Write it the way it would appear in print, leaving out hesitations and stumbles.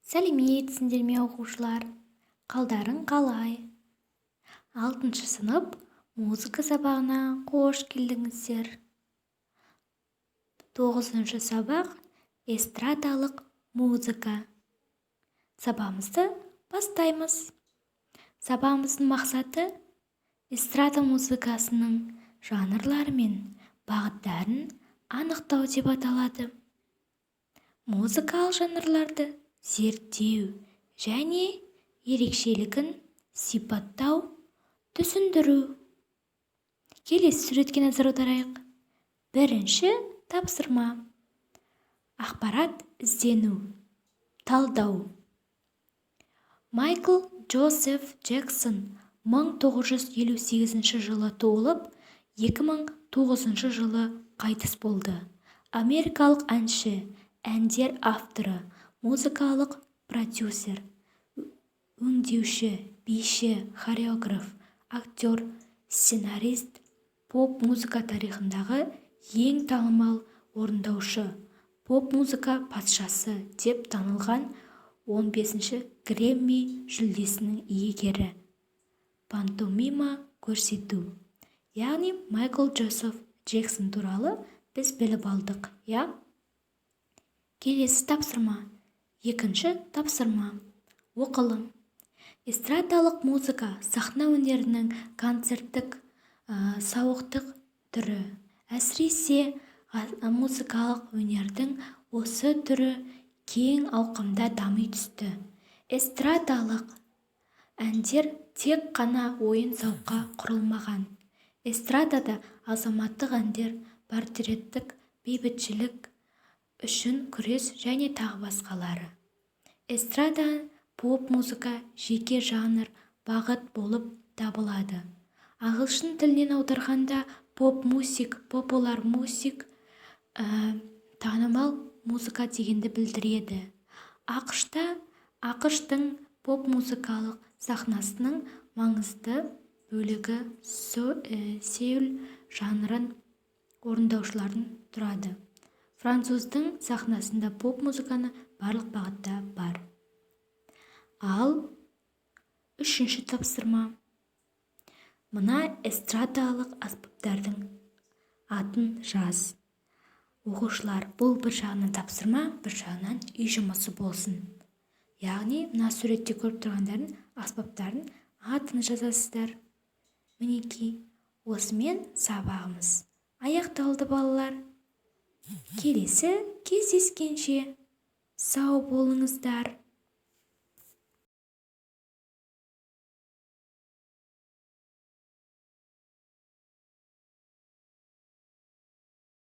Сәлеметсіңдер ме оқушылар? Қалдарың қалай? 6 сынып музыка сабағына қош келдіңіздер. 9 сабақ эстрадалық музыка. Сабағымызды бастаймыз. Сабағымыздың мақсаты эстрада музыкасының жанрлары мен бағыттарын анықтау деп аталады. Музыкалық жанрларды зерттеу және ерекшелігін сипаттау, түсіндіру. Келесі суретке назар аударайық. Бірінші тапсырма. Ақпарат іздену, талдау. Майкл Джозеф Джексон 1958 жылы туылып, 2009 жылы қайтыс болды. Америкалық әнші, әндер авторы, музыкалық продюсер, өңдеуші, биші, хореограф, актер, сценарист, поп-музыка тарихындағы ең танымал орындаушы, поп-музыка патшасы деп танылған 15-ші Грэмми жүлдесінің иегері. Пантомима көрсету. Яғни Майкл Джозеф Джексон туралы біз біліп алдық, я? Келесі тапсырма. Екінші тапсырма. Оқылым. Эстрадалық музыка сахна өнерінің концерттік, сауықтық түрі. Әсіресе музыкалық өнердің осы түрі кең ауқымда дами түсті. Эстрадалық әндер тек қана ойын-сауыққа құрылмаған. Эстрадада азаматтық әндер, портреттік, бейбітшілік үшін күрес және тағы басқалары. Эстрада поп-музыка жеке жанр, бағыт болып табылады. Ағылшын тілінен аударғанда поп-музик, популяр музик танымал музыка дегенді білдіреді. ақш-тың поп-музыкалық сахнасының маңызды бөлігі соул жанрын орындаушылардың тұрады. Француздың сахнасында поп-музыканы барлық бағытта бар. Ал үшінші тапсырма. Мына эстрадалық аспаптардың атын жаз. Оқушылар, бұл бір жағынан тапсырма, бір жағынан үй жұмысы болсын. Яғни, мына суретте көріп тұрғандардың аспаптарын атын жазасыздар. Мінекей, осымен сабағымыз аяқталды балалар. Келесі кездескенше сау болыңыздар.